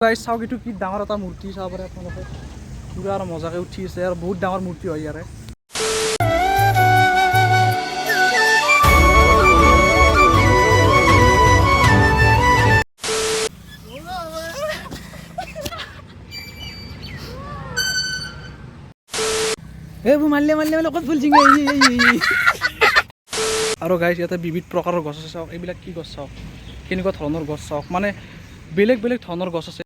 গাইছ চাওক এইটো কি ডাঙৰ এটা মূৰ্তি চাব পাৰে আপোনালোকে পুৰা আৰু মজাকে উঠি আছে আৰু বহুত ডাঙৰ মূৰ্তি হয় ইয়াৰে এইবোৰ মাৰিলে ক'ত ফুল চিঙে আৰু গাইছ ইয়াতে বিবিধ প্ৰকাৰৰ গছ আছে চাওক এইবিলাক কি গছ চাওক কেনেকুৱা ধৰণৰ গছ চাওক মানে বেলেগ বেলেগ ধৰণৰ গছ আছে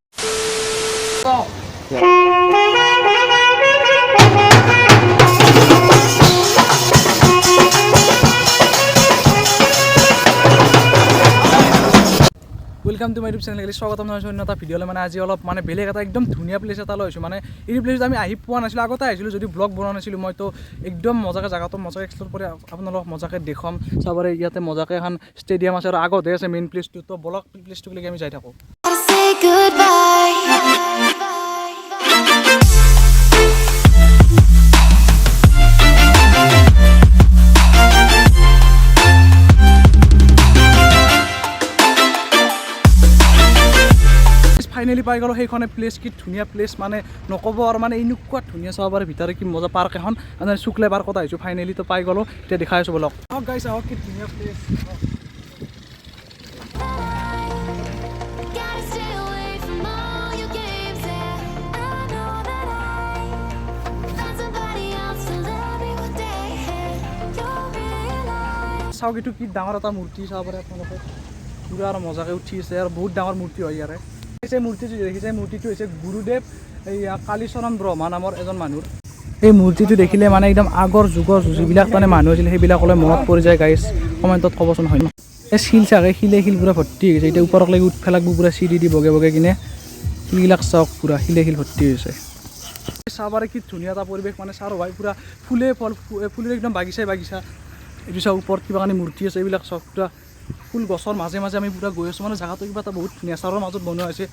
welcome to my YouTube channel स्वागतम এটা ভিডিঅ'লৈ মানে আজি অলপ মানে বেলেগ এটা একদম ধুনীয়া প্লেচ এটা লৈছোঁ মানে এই প্লেচত আমি আহি পোৱা নাছিলোঁ আগতে আহিছিলোঁ যদি ব্লগ বনোৱা নাছিলোঁ মই তো একদম মজাকৈ জাগাটো মজাকৈ এক্সপ্ল'ৰ কৰি আপোনালোকক মজাকৈ দেখুৱাম চাবৰে ইয়াতে মজাকৈ এখন ষ্টেডিয়াম আছে আৰু আগতে আছে মেইন প্লেচটো তো ব্লগ প্লেচটোলৈকে আমি যাই থাকোঁ ফাইনেলি পাই গ'লো সেইখনে প্লেচ কি ধুনীয়া প্লেচ মানে নক'ব আৰু মানে এনেকুৱা ধুনীয়া চাব পাৰে ভিতৰে কি মজা পাৰ্ক এখন মানে শুক্লে পাৰ্কত আহিছোঁ ফাইনেলি তো পাই গ'লো এতিয়া দেখাই আছোঁ বলক গাইছ আহক কি ধুনীয়া প্লেচ চাওক এইটো কি ডাঙৰ এটা মূৰ্তি চাব পাৰে আপোনালোকে পুৰা আৰু মজাকৈ উঠি আছে আৰু বহুত ডাঙৰ মূৰ্তি হয় ইয়াৰে এই মূৰ্তিটো দেখিছে মূৰ্তিটো হৈছে গুৰুদেৱ এই কালীচৰণ ব্ৰহ্মা নামৰ এজন মানুহৰ এই মূৰ্তিটো দেখিলে মানে একদম আগৰ যুগৰ যিবিলাক মানে মানুহ আছিল সেইবিলাকলৈ মনত পৰি যায় গাইছ কমেণ্টত ক'বচোন হয় এই শিল চাগে শিলে শিল পুৰা ভৰ্তি হৈ গৈছে এতিয়া ওপৰক লাগি উঠ ফেলাকবোৰ পুৰা চিৰি দি বগে বগে কিনে শিলবিলাক চাওক পুৰা শিলে শিল ভৰ্তি হৈছে চাবাৰে কি ধুনীয়া এটা পৰিৱেশ মানে চাৰ ভাই পুৰা ফুলে ফল ফুলেৰ একদম বাগিচাই বাগিচা এইটো চাওক ওপৰত কিবা কাৰণে মূৰ্তি আছে এইবিলাক চাওক পুৰা ফুল গছৰ মাজে মাজে আমি পুৰা গৈ আছোঁ মানে জাগাটো কিবা এটা বহুত নেচাৰৰ মাজত বনোৱা হৈছে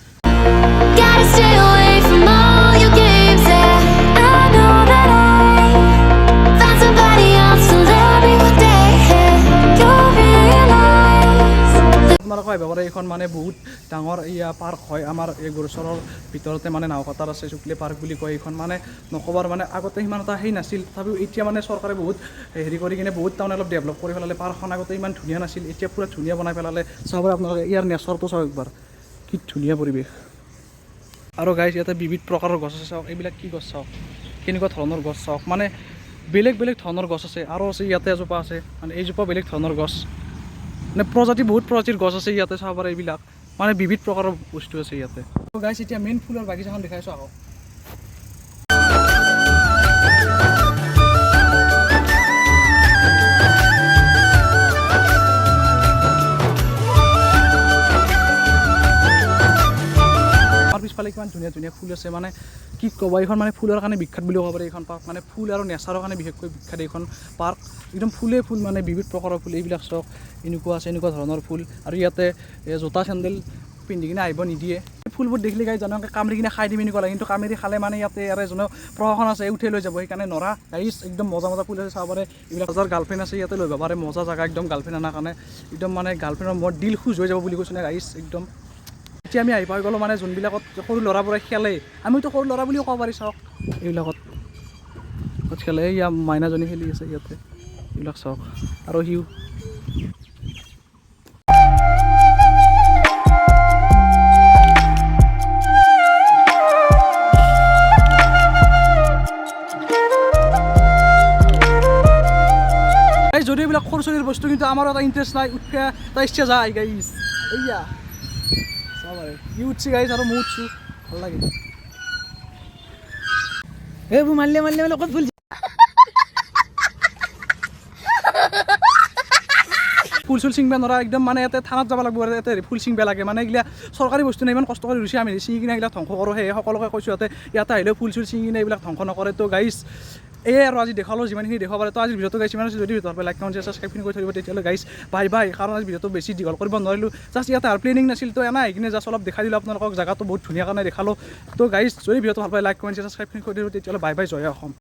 আপোনালোকে ভাবিব পাৰে এইখন মানে বহুত ডাঙৰ পাৰ্ক হয় আমাৰ এই গোৰেশ্বৰৰ ভিতৰতে মানে নাওকটাৰ আছে শুক্লে পাৰ্ক বুলি কয় এইখন মানে নক'বাৰ মানে আগতে সিমান এটা সেই নাছিল তথাপিও এতিয়া মানে চৰকাৰে বহুত হেৰি কৰি কিনে বহুত তাৰমানে অলপ ডেভেলপ কৰি পেলালে পাৰ্কখন আগতে ইমান ধুনীয়া নাছিল এতিয়া পুৰা ধুনীয়া বনাই পেলালে চাব আপোনালোকে ইয়াৰ নেচাৰটো চাওক একবাৰ কি ধুনীয়া পৰিৱেশ আৰু গাইছ ইয়াতে বিবিধ প্ৰকাৰৰ গছ আছে চাওক এইবিলাক কি গছ চাওক কেনেকুৱা ধৰণৰ গছ চাওক মানে বেলেগ বেলেগ ধৰণৰ গছ আছে আৰু আছে ইয়াতে এজোপা আছে মানে এইজোপা বেলেগ ধৰণৰ গছ মানে বহুত প্ৰজাতিৰ গছ আছে ইয়াতে চাব পাৰে এইবিলাক মানে বিবিধ প্ৰকাৰৰ বস্তু আছে ইয়াতে গাইছ এতিয়া মেইন ফুলৰ বাগিচাখন দেখাইছোঁ আকৌ পিছফালে কিমান ধুনীয়া ধুনীয়া ফুল আছে মানে কি ক'ব এইখন মানে ফুলৰ কাৰণে বিখ্যাত বুলি ক'ব পাৰি এইখন পাৰ্ক মানে ফুল আৰু নেচাৰৰ কাৰণে বিশেষকৈ বিখ্যাত এইখন পাৰ্ক একদম ফুলে ফুল মানে বিবিধ প্ৰকাৰৰ ফুল এইবিলাক চাওক এনেকুৱা আছে এনেকুৱা ধৰণৰ ফুল আৰু ইয়াতে জোতা চেণ্ডেল পিন্ধি কিনে আহিব নিদিয়ে ফুলবোৰ দেখিলে গাই জানো কামৰি কিনে খাই দিম এনেকুৱা লাগে কিন্তু কামেৰি খালে মানে ইয়াতে ইয়াৰে এজনে প্ৰশাসন আছে উঠাই লৈ যাব সেইকাৰণে নৰা গাইছ একদম মজা মজা ফুল আছে চাব পাৰে এইবিলাক যাৰ গাৰ্লফ্ৰেণ্ড আছে ইয়াতে লৈ যাব পাৰে মজা জেগা একদম গাৰ্লফ্ৰেণ্ড অনাৰ কাৰণে একদম মানে গাৰ্লফ্ৰেণ্ডৰ মোৰ দিল খুচ হৈ যাব বুলি কৈছোঁ নে গাইছ একদম এতিয়া আমি আহি পাই গ'লোঁ মানে যোনবিলাকত সৰু ল'ৰাবোৰে খেলে আমিতো সৰু ল'ৰা বুলিও ক'ব পাৰি চাওক এইবিলাকত খেলে ইয়াৰ মাইনাজনী খেলি আছে ইয়াতে এইবিলাক চাওক আৰু সিও যদিও এইবিলাক সৰু ছোৱালীৰ বস্তু কিন্তু আমাৰ এটা ইণ্টাৰেষ্ট নাই উঠা এটা ইচ্ছা যায় গাইছ এইয়া ই উঠছি গাইছ আৰু মই উঠছোঁ ভাল লাগে এইবোৰ মাৰিলে ক'ত ফুল ফুল চুল চিঙিব নোৱাৰা একদম মানে ইয়াতে থানাত যাব লাগিব ইয়াতে ফুল চিঙিব লাগে মানে এইগিলা চৰকাৰী বস্তু নাই ইমান কষ্ট কৰি ৰুচি আমি চিঙি কিনে এইবিলাক ধ্বংস কৰোঁ সেয়ে সকলোকে কৈছোঁ ইয়াতে আহিলেও ফুল চুল চিঙি কিনে এইবিলাক ধ্বংস নকৰে তো গাইছ এই আৰু আজি দেখালোঁ যিমানখিনি দেখাব পাৰে তো আজিৰ ভিডিঅ'টো গাইছ ইমান আছে যদি ভিতৰৰ পৰা লাইক কমেণ্ট ছাবস্ক্ৰাইবখিনি কৰি থৈ তেতিয়াহ'লে গাইছ বাই কাৰণ আজি ভিডিঅ'টো বেছি দীঘল কৰিব নোৱাৰিলোঁ জাষ্ট ইয়াতে আৰু প্লেনিং নাছিল তো এনে আহি কিনে জাষ্ট অলপ দেখাই দিলোঁ আপোনালোকক জেগাটো বহুত ধুনীয়া কাৰণে দেখালোঁ তো গাইছ যদি ভিডিঅ'টো ভাল পায় লাইক কমেণ্ট ছাবস্ক্ৰাইবখিনি কৰি দিব তেতিয়াহ'লে বাই জয় অসম